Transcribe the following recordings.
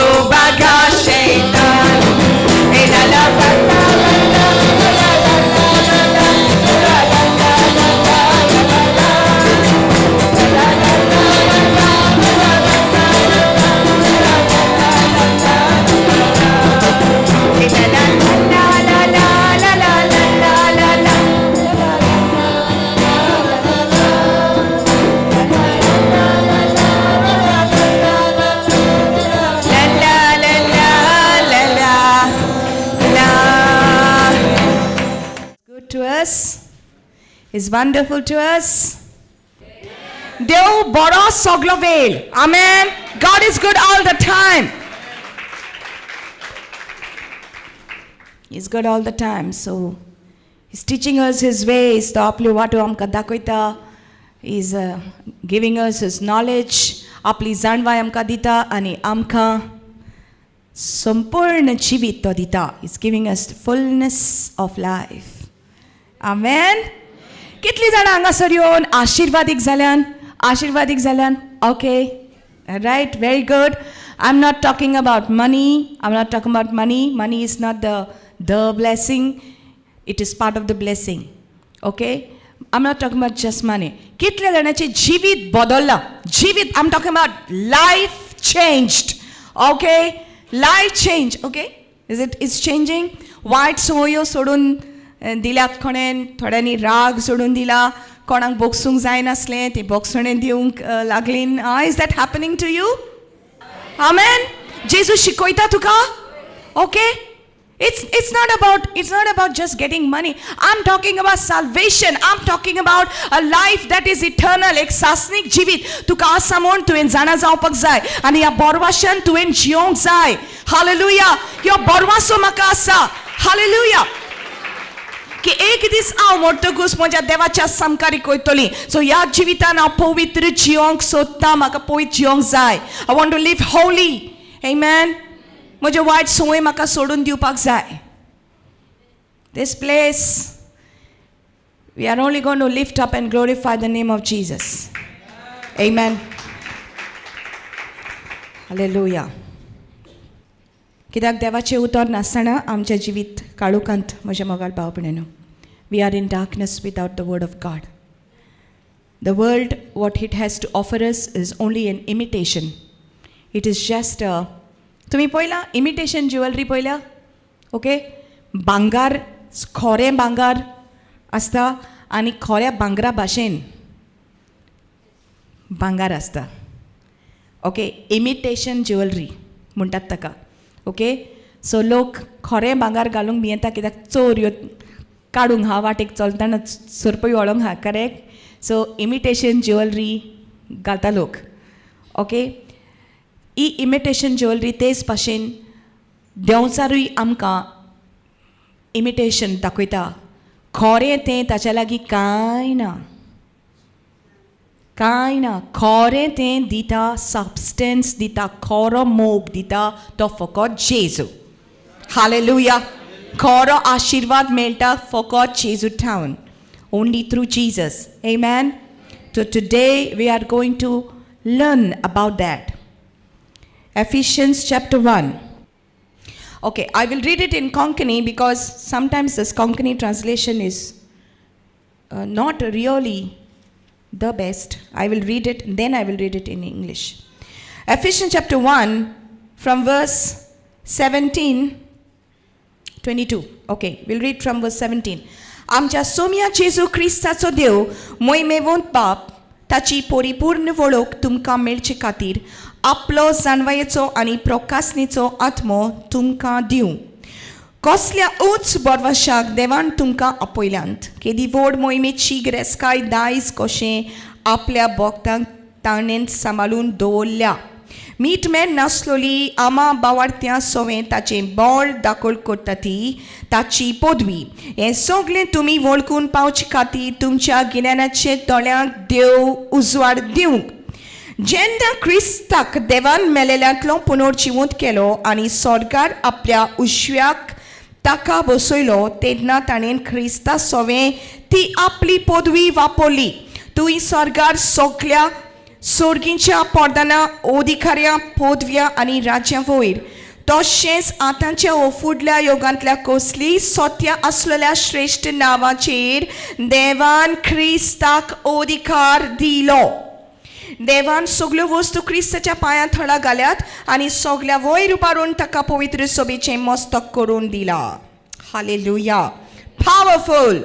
go baga shaitan. Hey la la la la la la la la la la to us, is wonderful to us. Deo bora soglovel. Amen. God is good all the time. He's good all the time. So He's teaching us His ways. तो आपले वाटो आमकां दाखयता. He's giving us His knowledge. आपली जाणवाय आमकां दिता आनी आमकां संपूर्ण जिवीत तो दिता. He's giving us the fullness of life. Amen. कितली जाणां हांगासर येवन आशिर्वादीक जाल्यान? Okay. Right, very good. I'm not talking about money. Money is not the blessing. It is part of the blessing. Okay? I'm not talking about just money. कितल्या जाणांचे जिवीत बदलला. I'm talking about life changed. Okay? Life change. Okay? It's changing. White सोयो सोडून दिल्यात कोणेन, थोड्यांनी राग सोडून दिला, कोणाक बोगसूंक जाय नासलें ती बोगसणें दिवंक लागलीं. Is that happening to you? Amen. जेजू शिकयता तुका. Okay? It's not about just getting money. I'm talking about salvation. I'm talking about a life that is eternal. एक सासनिक जिवीत तुका आसा म्हूण तुवें जाणा जावपाक जाय आनी ह्या बोरवाशान तुवें जियोंक जाय. Hallelujah. ह्यो बोरवासो म्हाका आसा. Hallelujah. की एक दीस हांव मोडटकूच म्हज्या देवाच्या समकारीक वयतलीं. सो ह्या जिवितान हांव पवित्र जियोंक सोदतां. म्हाका पवित्र जियोंक जाय. I want to live holy. Amen. म्हजे वायट संवय म्हाका सोडून दिवपाक जाय. This place, we are only going to lift up and glorify the name of Jesus. Amen. Hallelujah. कित्याक देवाचें उतर नासतना आमचें जिवीत काळोखांत म्हज्या मोगाळ भाव भयणीनो. We are in darkness without the word of God. The world, what it has to offer us is only an imitation. It is just a... तुम्ही पळयलां इमिटेशन ज्युवेलरी पळयल्या? ओके, भांगार, खोरें भांगार आसता आनी खोऱ्या भांगरा भाशेन भांगार आसता. ओके, इमिटेशन ज्युवेलरी म्हणटात ताका. ओके, सो लोक खोरें भांगार घालूंक भियेता कित्याक चोर ह्यो काडूंक हा वाटेक चलतना सरपय वळोंक हा. करेक्ट? सो इमिटेशन ज्युवेलरी घालता लोक. ओके, ही इमिटेशन ज्युवेलरी तेच भाशेन देंवचारूय आमकां इमिटेशन दाखयता. खोरें तें ताच्या लागीं कांय ना. खोरें तें दिता, सबस्टन्स दिता, खोरो मोग दिता तो फकत जेजू. हालेलुया. खोरो आशिर्वाद मेळटा फकत जेजू ठावन. Only through Jesus. Amen. So today we are going to learn about that. Ephesians chapter 1. Okay, I will read it in Konkani because sometimes this Konkani translation is not really the best. I will read it, then I will read it in English. Ephesians chapter 1 from verse 22. Okay, we'll read from verse 17. आमच्या सोम्या जेजू क्रिस्ताचो देव मोहिमेवंत बाप ताची परिपूर्ण वळख तुमकां मेळचे खातीर आपलो जाणवायेचो आनी प्रकाशनेचो आत्मो तुमकां दिवं. कसल्या उच्च बरवशाक देवान तुमकां आपयल्यांत केदी व्हड मोहिमेची गिरेस्काय दायज कशें आपल्या भक्तांक ताणें सांबाळून दवरल्या. मीठ मेण नासलोली आमा बावार्थ्यां सोवें ताचें बळ दाखोल करता ती ताची पदवी. हें सगळें तुमी वळखून पावचे खातीर तुमच्या गिन्यानाचे दोळ्यांक देव उजवाड दिवंक. जेन्ना क्रिस्ताक देवान मेलेल्यांतलो पुनर्जिवंत केलो आनी स्वर्गार आपल्या उजव्याक ताका बसयलो तेन्ना ताणें क्रिस्ता सोवें ती आपली पदवी वापरली. तुय स्वर्गार सगळ्या सोर्गींच्या पोर्दाना ओदिखाऱ्या पोदव्या आनी राज्या वयर तशेंच आतांच्या वो फुडल्या योगांतल्या कसलीय सोत्या आसलेल्या श्रेष्ठ नांवाचेर देवान क्रिस्ताक ओदिकार दिलो. देवान सगल्यो वस्तू क्रिस्ताच्या पांयां थळा घाल्यात आनी सगल्या वयर उबारून ताका पवित्र सोबेचें मस्तक करून दिला. Hallelujah. Powerful.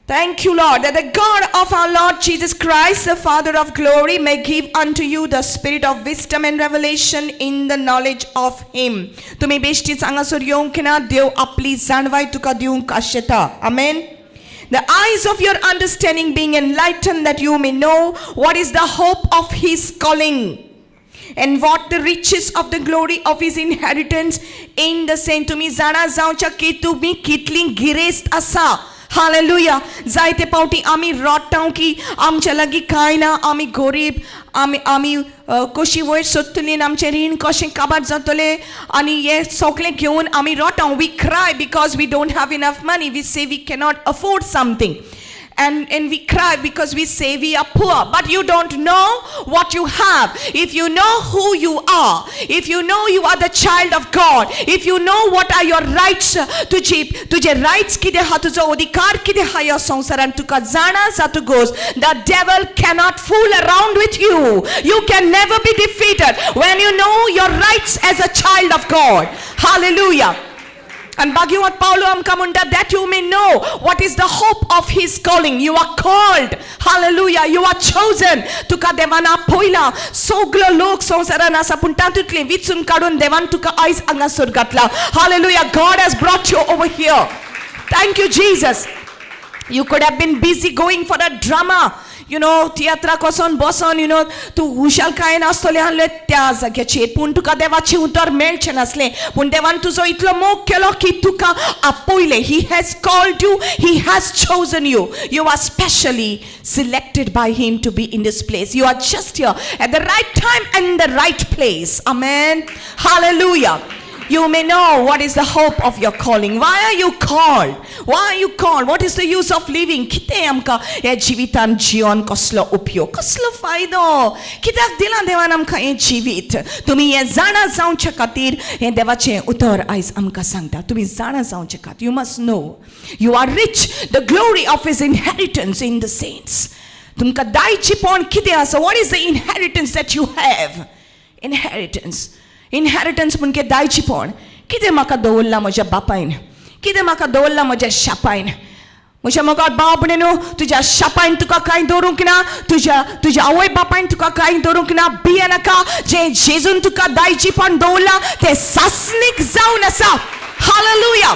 Thank you, Lord, that the God of our Lord Jesus Christ, the Father of glory, may give unto you the spirit of wisdom and revelation in the knowledge of Him. तुम्ही बेश्टीच हांगासर येवंक ना. देव आपली जाणवाय तुका दिवंक आशेता. Amen. The eyes of your understanding being enlightened, that you may know what is the hope of His calling, and what the riches of the glory of His inheritance in the saints. तुम्ही जाणा जावच्या की तुम्ही कितली गिरेस्त आसा. Hallelujah. जायते पावटी आमी रडटाव की आमच्या लागीं कांय ना, आमी गरीब, आमी कशी वयर सोदतली, आमचें रीण कशें काबार जातलें, आनी हे सगळें घेवन आमी रडटाव. We cry because we don't have enough money. We say we cannot afford something. And we cry because we say we are poor. But you don't know what you have. If you know who you are, if you know you are the child of God, if you know what are your rights, तुझे rights कितें हा, तुझो अधिकार कितें हा ह्या संवसारान, तुका जाणा जातकच the devil cannot fool around with you. You can never be defeated when you know your rights as a child of God. Hallelujah. And Bhagavad Paulo amka म्हणटा that you may know what is the hope of His calling. You are called. Hallelujah. You are chosen. तुका देवान आपयला. सगळो लोक संवसारान आसा पूण तातूंतले विचून काडून देवान तुका आयज हांगासर घातला. Hallelujah. God has brought you over here. Thank you, Jesus. You could have been busy going for a drama. तियात्राक वचोन बसोन तूं हुशाल कांय नासतलें आहलें त्या जाग्याचेर, पूण तुका देवाचें उतर मेळचें नासलें. पूण देवान तुजो इतलो मोग केलो की तुका आपयलें. He has called you. He has chosen you. You are specially selected by Him to be in this place. You are just here at the right time and the right place. Amen. Hallelujah. You may know what is the hope of your calling. Why are you called? Why are you called? What is the use of living? कितें आमकां ह्या जिवितान जिवन कसलो उपयोग, कसलो फायदो, कित्याक दिलां देवान आमकां हें जिवीत? तुमी हें जाणा जावचे खातीर हें देवाचें उतर आयज आमकां सांगता. तुमी जाणा जावचे खातीर. You must know you are rich, the glory of His inheritance in the saints. तुमकां दायचेपण कितें आसा? What is the inheritance that you have? Inheritance. Inheritance म्हणजे दायचेपण. कितें म्हाका दवरलां म्हज्या बापायन, कितें म्हाका दवरलां म्हज्या शापायन. म्हज्या मोगाळ बाब न्हू, तुज्या शापायन तुका कांय दवरूंक ना, तुज्या आवय बापायन तुका कांय दवरूंक ना. भिये नाका. जें जेजून तुका दायचेपण दवरलां तें सासणीक जावन आसा. हालेलुया.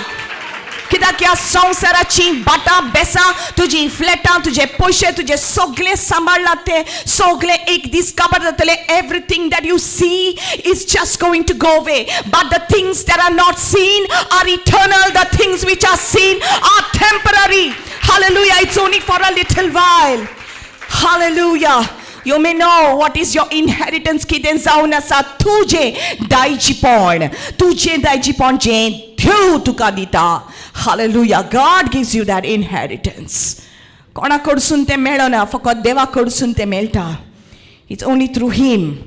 कित्याक ह्या संवसाराची बाटा बेसां, तुजी फ्लॅटां, तुजे पयशे, तुजे सगळें सांबाळलां तें सगळें एक दीस काबार जातलें. Everything that you see is just going to go away. But the things that are not seen are eternal. The things which are seen are temporary. Hallelujah. It's only for a little while. Hallelujah. You may know what is your inheritance. कितें जावन आसा तुजें दायचेपण, तुजें दायचेपण जें देव तुका दिता. Hallelujah. God gives you that inheritance. कोणा कडसून तें मेळना, फकत देवा कडसून तें मेळटा. It's only through Him.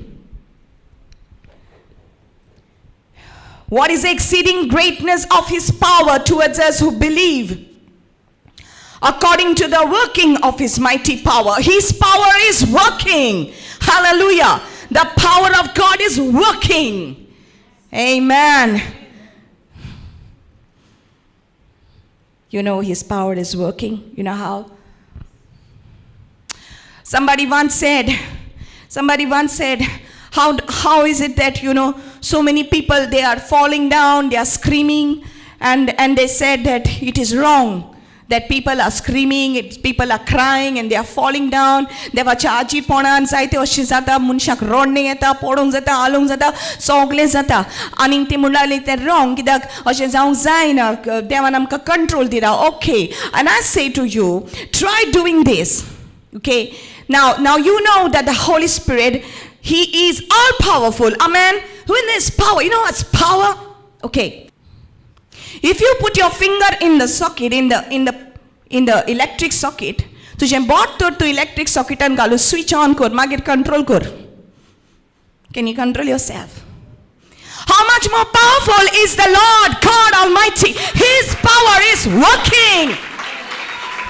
What is the exceeding greatness of His power towards us who believe? According to the working of His mighty power. His power is working. Hallelujah. The power of God is working. Amen. You know His power is working. You know how? Somebody once said, how is it that, so many people, they are falling down, they are screaming, and they said that it is wrong. That people are screaming, people are crying, and they are falling down. देवाच्या आजीपणान जायते अशें जाता, मनशाक रडणें येता, पडोंक जाता, आलोंक जाता, सगळें जाता. आनी ती म्हणटाली तें रॉंग, कित्याक अशें जावंक जायना, देवान आमकां कंट्रोल दिला. Okay, and I say to you, try doing this. Okay, now you know that the Holy Spirit, He is all powerful. Amen. When there's power, you know what's power? Okay. If you put your finger in the socket, in the electric socket, तुजें boat तर तूं electric सॉकेटान घालून switch on कर मागीर control कर. Can you control yourself? How much more powerful is the Lord God Almighty? His power is working.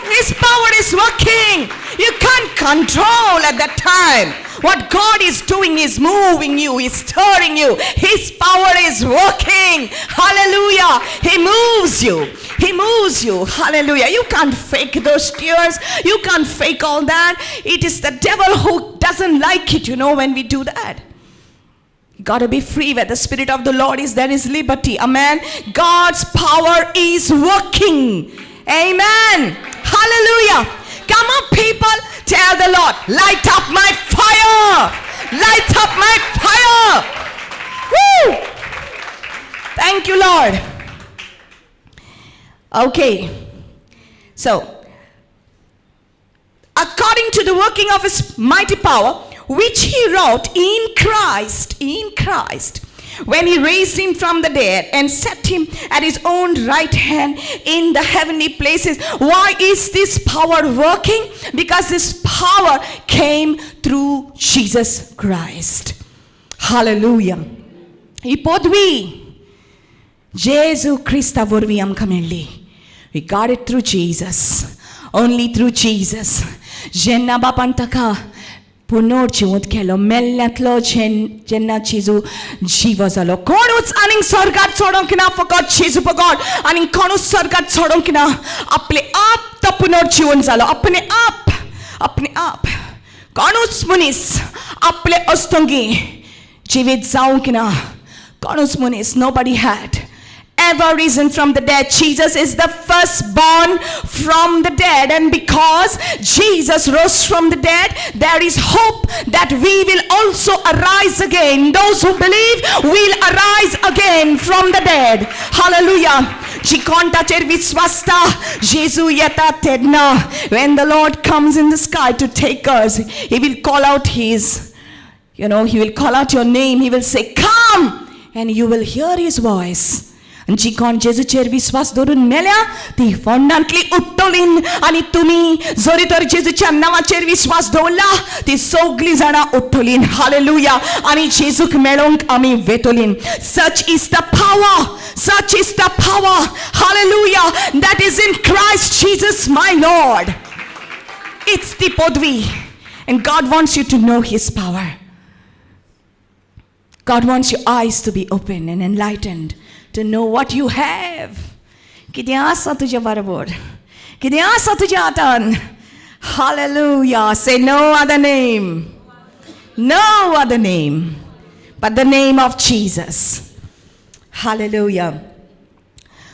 His power is working. You can't control at that time. What God is doing is moving you, is stirring you. His power is working. Hallelujah. He moves you. He moves you. Hallelujah. You can't fake those tears. You can't fake all that. It is the devil who doesn't like it, when we do that. You gotta be free. Where the Spirit of the Lord is, there is liberty. Amen. God's power is working. Amen. Hallelujah. Come on, people. Tell the Lord, light up my fire. Light up my fire. Woo. Thank you, Lord. Okay. So, according to the working of his mighty power, which he wrought in Christ, when he raised him from the dead and set him at his own right hand in the heavenly places. Why is this power working? Because this power came through Jesus Christ. Hallelujah. I podvi Jesu Christa vorvi amka melli. We got it through Jesus. Only through Jesus. Jenna bapantaka पुनर्जीवन केलो मेल्ल्यांतलो जेन्ना जेजू जिवो जालो कोणूच आनीक स्वर्गात चडोंक ना फकत जेजू पगड आनी कोणूच स्वर्गात चडोंक ना आपले आप तो पुनर्जीवन जालो अपने आप कोणूच मनीस आपले अस्तंगी जिवीत जावंक ना कोणूच मनीस nobody had ever risen from the dead. Jesus is the firstborn from the dead, and because Jesus rose from the dead, there is hope that we will also arise again. Those who believe will arise again from the dead. Hallelujah. When the Lord comes in the sky to take us, he will call out his, he will call out your name. He will say, come, and you will hear his voice. जी कोण जेजूचेर विश्वास दवरून मेल्या ती फोंडांतली उठ्ठोलीन आनी तुमी जरी तर जेजूच्या नांवाचेर विश्वास दवरला ती सगळीं जाणां उठ्ठोलीन. हालेलुया. आनी जेजूक मेळोंक आमी वेतोलीन. Such is the power, hallelujah, that is in Christ Jesus my Lord. It's the podvi, and God wants you to know his power. God wants your eyes to be open and enlightened to know what you have. कितें आसा तुज्या बरोबर, कितें आसा तुज्या हातान. Hallelujah. Say no other name but the name of Jesus. Hallelujah.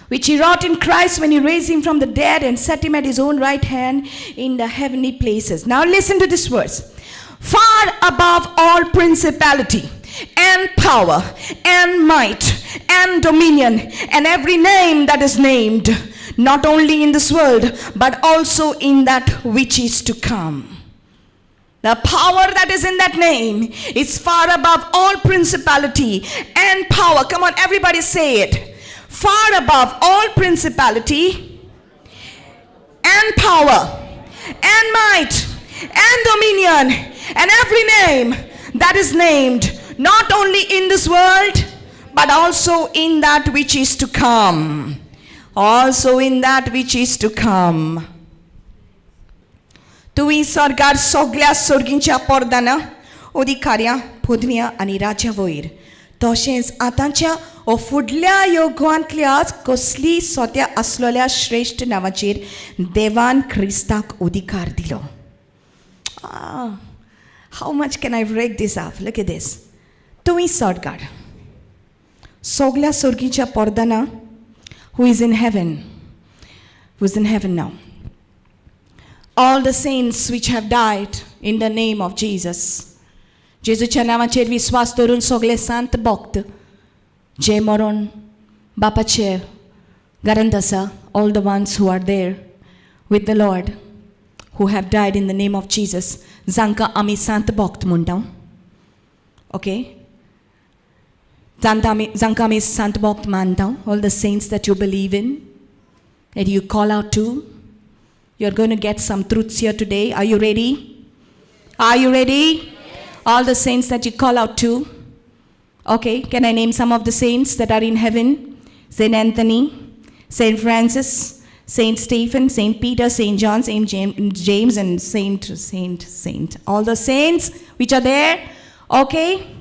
Which he wrought in Christ when he raised him from the dead and set him at his own right hand in the heavenly places. Now listen to this verse. Far above all principality and power and might and dominion and every name that is named, not only in this world but also in that which is to come. The power that is in that name is far above all principality and power. Come on, everybody say it. Far above all principality and power and might and dominion and every name that is named, not only in this world but also in that which is to come. Also in that which is to come. तुवी सरकार सगळ्या सर्गींच्या पर्दाना अधिकाऱ्या पदव्या आनी राज्या वयर तशेंच आतांच्या ओ फुडल्या युगांतल्याच कसली सोत्या आसलेल्या श्रेष्ठ नांवाचेर देवान क्रिस्ताक अधिकार दिलो. How much can I break this up? Look at this. तुवी सरकार सगळ्या सर्गींच्या पर्दाना who is in heaven now. All the saints which have died in the name of Jesus. जेजूच्या नांवाचेर विश्वास दवरून सगळे सांत भक्त जे मरण बापाचे घरांत आसा, all the ones who are there with the Lord who have died in the name of Jesus, जांकां आमी सांत भक्त म्हणटा. Okay? जांकां आमी सांत भक्त मानता, all the saints that you believe in, that you call out to, You're going to get some truths here today. Are you ready? Are you ready? All the saints that you call out to. Okay, can I name some of the saints that are in heaven? Saint Anthony, Saint Francis, Saint Stephen, Saint Peter, Saint John, Saint James, and Saint. All the saints which are there. Okay.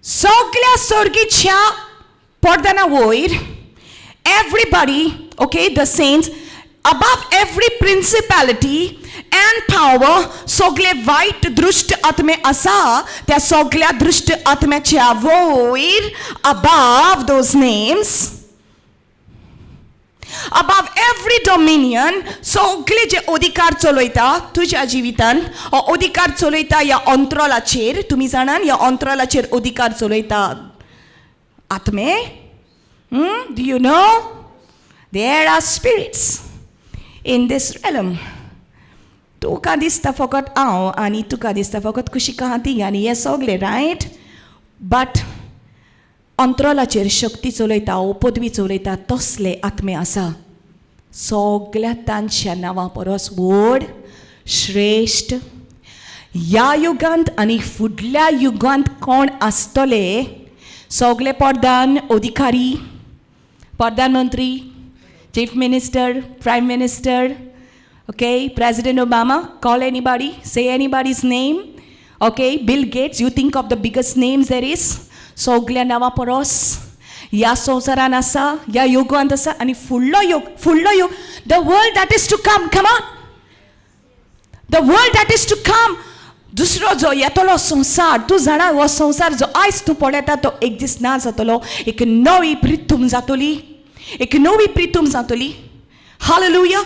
Soglia Sorgicha Pordana Void. Everybody, okay, the saints, above every principality and power, sogle white drusht atme asa, त्या सगळ्या दृष्ट आत्म्याच्या वयर, above those names, above every dominion, सगळे जे अधिकार चलयता तुझ्या जिवितान, अधिकार चलयता या अंतरालाचेर, तुम्ही जाणान या अंतरालाचेर अधिकार चलयता आत्मे. Do you know? There are spirits in this realm. तुका दिसता फकत हांव आनी तुका दिसता फकत कुशी कहाती आनी हे सगळे, रायट? बट अंतरालाचेर शक्ती चलयता, पदवी चलयता तसले आत्मे आसा. सगळ्या तांच्या नांवा परस व्हड, श्रेष्ठ. ह्या युगांत आनी फुडल्या युगांत कोण आसतले, सगळे प्रधान अधिकारी, प्रधानमंत्री, chief minister, prime minister, okay, President Obama, call anybody, say anybody's name, okay, Bill Gates, you think of the biggest names there is, सगळ्या नांवा परस ह्या संवसारान आसा, ह्या युगांत आसा आनी फुडलो युग, the world that is to come, come on, the world that is to come, दुसरो जो येतलो संसार, तूं जाणा हो संसार जो आयज तूं पळयता तो एक दीस ना जातलो, एक नवी प्रितूम जातली, एक नवी प्रितूम जातली. Hallelujah.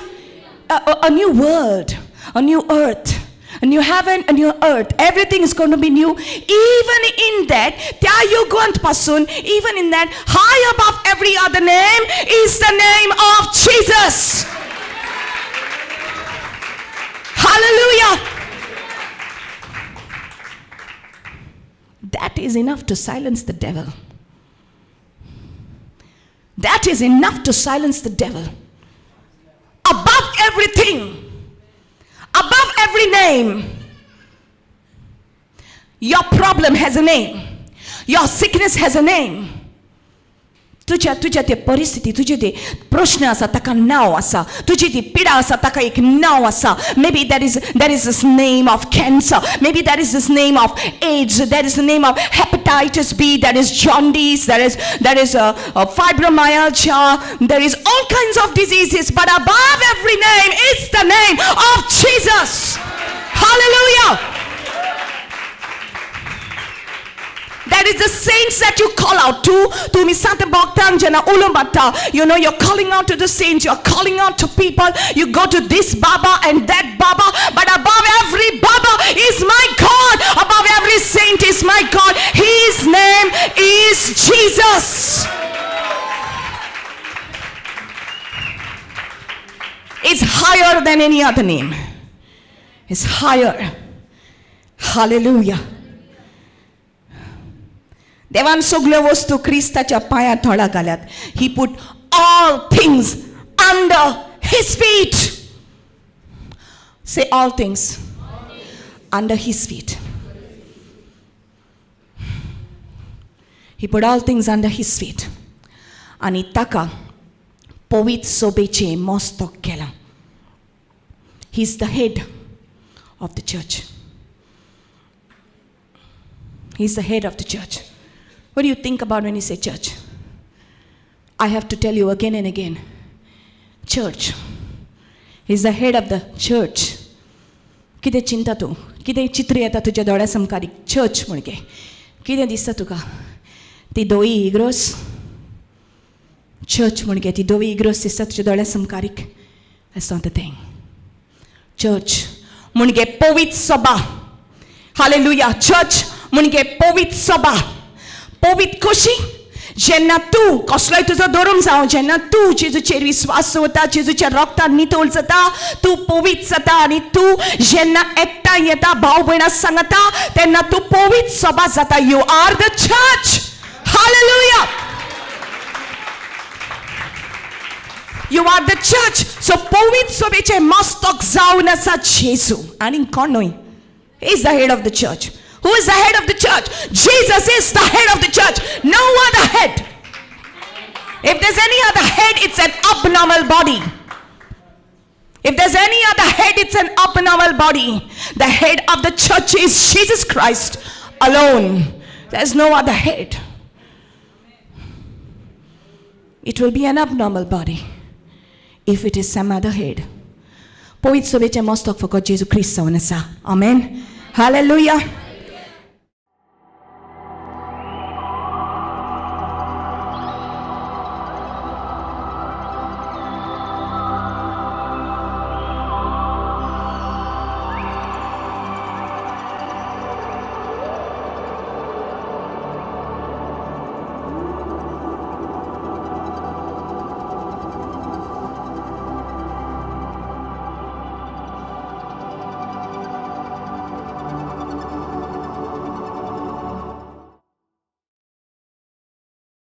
A new world, a new earth, a new heaven, a new earth. Everything is going to be new. Even in that, त्या युगांत पासून, even in that, high above every other name is the name of Jesus. Hallelujah. That is enough to silence the devil. That is enough to silence the devil. Above everything, above every name, your problem has a name. Your sickness has a name. तुझ्या ते परिस्थिती, तुझे ते प्रश्न आसा ताका नांव आसा, तुझी ती पिडा आसा ताका एक नांव आसा. Maybe there is this name of cancer, maybe there is this name of AIDS, there is the name of hepatitis B, there is jaundice, there is fibromyalgia, there is all kinds of diseases, but above every name is the name of Jesus. Hallelujah. That is the saints that you call out to misata bhaktanjana ulambata. You know, you're calling out to the saints, you're calling out to people. You go to this Baba and that Baba, but above every Baba is my God. Above every saint is my God. His name is Jesus. It's higher than any other name. It's higher. Hallelujah. देवान सगळ्यो वस्तू क्रिस्ताच्या पांयार थोडा घाल्यात. He put all things under his feet. Say all things under his feet. He put all things under his feet. आणि ताका पवित्र सोबेचें मस्तक केलां. He's the head of the church. He's the head of the church. What do you think about when you say church? I have to tell you again and again. Church. He's the head of the church. कितें चिंता तूं? कितें चित्र येता तुज्या दोळ्या समकारी? Church म्हणगे. कितें दिसता तुका? ती दोई इग्रोस? चर्च म्हणगे ती दोई इग्रोस दिसता तुज्या दोळ्या समकारीक? That's not the thing. Church म्हणगे पवित्र सभा. Hallelujah. Church म्हणगे पवित्र सभा. पवित्र कशी? जेन्ना तूं कसलोय तुजो धर्म जावं, जेन्ना तूं जेजूचेर विश्वास दवरता, जेजूच्या रक्तान नितळ जाता, तूं पवित्र जाता आनी तूं जेन्ना एकठांय येता, भाव भयणां सांगता, तेन्ना तूं पवित्र सभा जाता. You are the church. Hallelujah. You are the church. So powitso beche mostok zauna sa Jesu. Ani konoi. He is the head of the church. Who is the head of the church? Jesus is the head of the church. No other head. If there's any other head, it's an abnormal body. If there's any other head, it's an abnormal body. The head of the church is Jesus Christ alone. There's no other head. It will be an abnormal body if it is some other head. Powitso beche mostok for God Jesu Christ sa. Amen. Hallelujah.